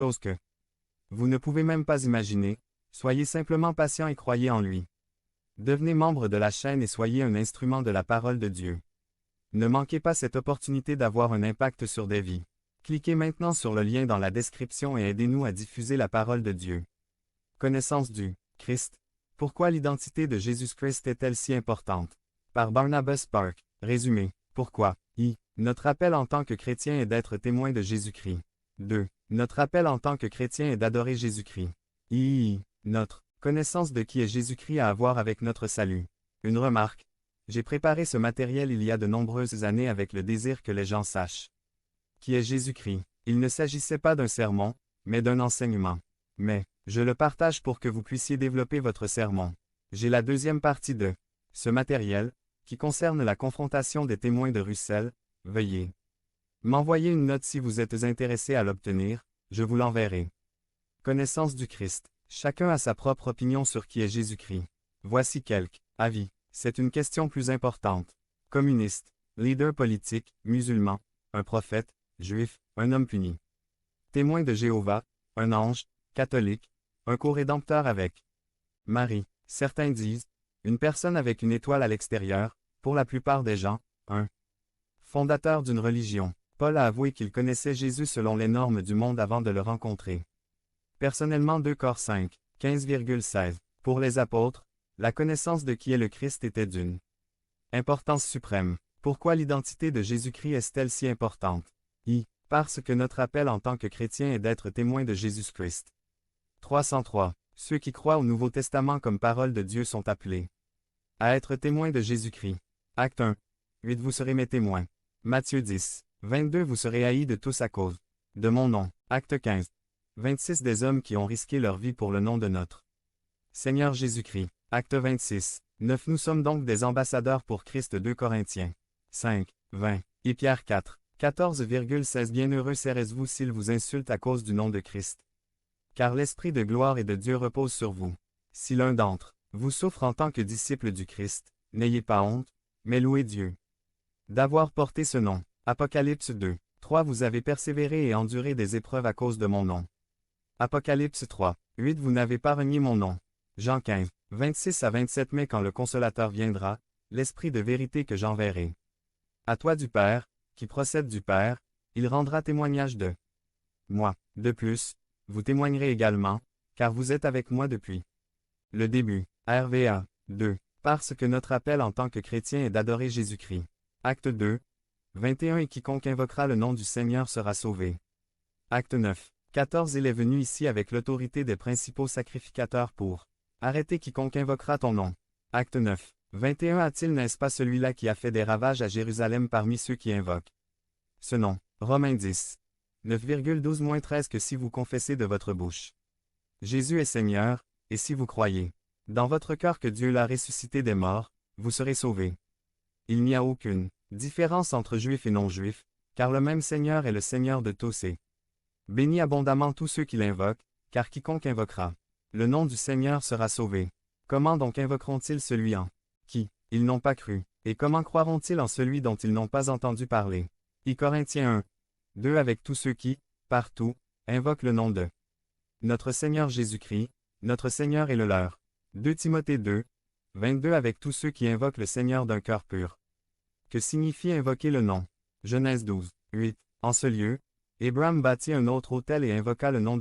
chose que vous ne pouvez même pas imaginer, soyez simplement patient et croyez en lui. Devenez membre de la chaîne et soyez un instrument de la parole de Dieu. Ne manquez pas cette opportunité d'avoir un impact sur des vies. Cliquez maintenant sur le lien dans la description et aidez-nous à diffuser la parole de Dieu. Connaissance du Christ. Pourquoi l'identité de Jésus-Christ est-elle si importante? Par Barnabas Park. Résumé. Pourquoi? Notre appel en tant que chrétien est d'être témoin de Jésus-Christ. 2. Notre appel en tant que chrétien est d'adorer Jésus-Christ. Notre connaissance de qui est Jésus-Christ a à voir avec notre salut. Une remarque. J'ai préparé ce matériel il y a de nombreuses années avec le désir que les gens sachent qui est Jésus-Christ. Il ne s'agissait pas d'un sermon, mais d'un enseignement. Mais, je le partage pour que vous puissiez développer votre sermon. J'ai la deuxième partie de ce matériel, qui concerne la confrontation des témoins de Russell. Veuillez m'envoyer une note si vous êtes intéressé à l'obtenir, je vous l'enverrai. Connaissance du Christ. Chacun a sa propre opinion sur qui est Jésus-Christ. Voici quelques avis. C'est une question plus importante. Communiste, leader politique, musulman, un prophète, juif, un homme puni. Témoin de Jéhovah, un ange, catholique, un co-rédempteur avec Marie. Certains disent, une personne avec une étoile à l'extérieur, pour la plupart des gens, un fondateur d'une religion. Paul a avoué qu'il connaissait Jésus selon les normes du monde avant de le rencontrer. Personnellement 2 Cor 5, 15,16. Pour les apôtres, la connaissance de qui est le Christ était d'une importance suprême. Pourquoi l'identité de Jésus-Christ est-elle si importante? Parce que notre appel en tant que chrétien est d'être témoin de Jésus-Christ. 303. Ceux qui croient au Nouveau Testament comme parole de Dieu sont appelés à être témoins de Jésus-Christ. Acte 1. 8 Vous serez mes témoins. Matthieu 10. 22 Vous serez haïs de tous à cause de mon nom. Acte 15. 26 Des hommes qui ont risqué leur vie pour le nom de notre Seigneur Jésus-Christ. Acte 26. 9 Nous sommes donc des ambassadeurs pour Christ. 2 Corinthiens 5. 20. Et Pierre 4. 14,16 Bienheureux serez-vous s'ils vous insultent à cause du nom de Christ. Car l'Esprit de gloire et de Dieu repose sur vous. Si l'un d'entre vous souffre en tant que disciple du Christ, n'ayez pas honte, mais louez Dieu d'avoir porté ce nom. Apocalypse 2. 3 Vous avez persévéré et enduré des épreuves à cause de mon nom. Apocalypse 3. 8 Vous n'avez pas renié mon nom. Jean 15. 26 à 27 Mais quand le Consolateur viendra, l'Esprit de vérité que j'enverrai à toi du Père, qui procède du Père, il rendra témoignage de moi. De plus, vous témoignerez également, car vous êtes avec moi depuis le début. RVA 2. Parce que notre appel en tant que chrétien est d'adorer Jésus-Christ. Acte 2. 21 Et quiconque invoquera le nom du Seigneur sera sauvé. Acte 9. 14 Il est venu ici avec l'autorité des principaux sacrificateurs pour arrêter quiconque invoquera ton nom. Acte 9. 21 A-t-il n'est-ce pas celui-là qui a fait des ravages à Jérusalem parmi ceux qui invoquent ce nom? Romains 10. 9,12-13 Que si vous confessez de votre bouche Jésus est Seigneur, et si vous croyez dans votre cœur que Dieu l'a ressuscité des morts, vous serez sauvés. Il n'y a aucune différence entre juifs et non-juifs, car le même Seigneur est le Seigneur de tous et bénit abondamment tous ceux qui l'invoquent, car quiconque invoquera le nom du Seigneur sera sauvé. Comment donc invoqueront-ils celui en qui ils n'ont pas cru, et comment croiront-ils en celui dont ils n'ont pas entendu parler? Corinthiens 1. 2 Avec tous ceux qui, partout, invoquent le nom de notre Seigneur Jésus-Christ, notre Seigneur est le leur. 2 Timothée 2. 22 Avec tous ceux qui invoquent le Seigneur d'un cœur pur. Que signifie invoquer le nom? Genèse 12. 8. En ce lieu, Abraham bâtit un autre autel et invoqua le nom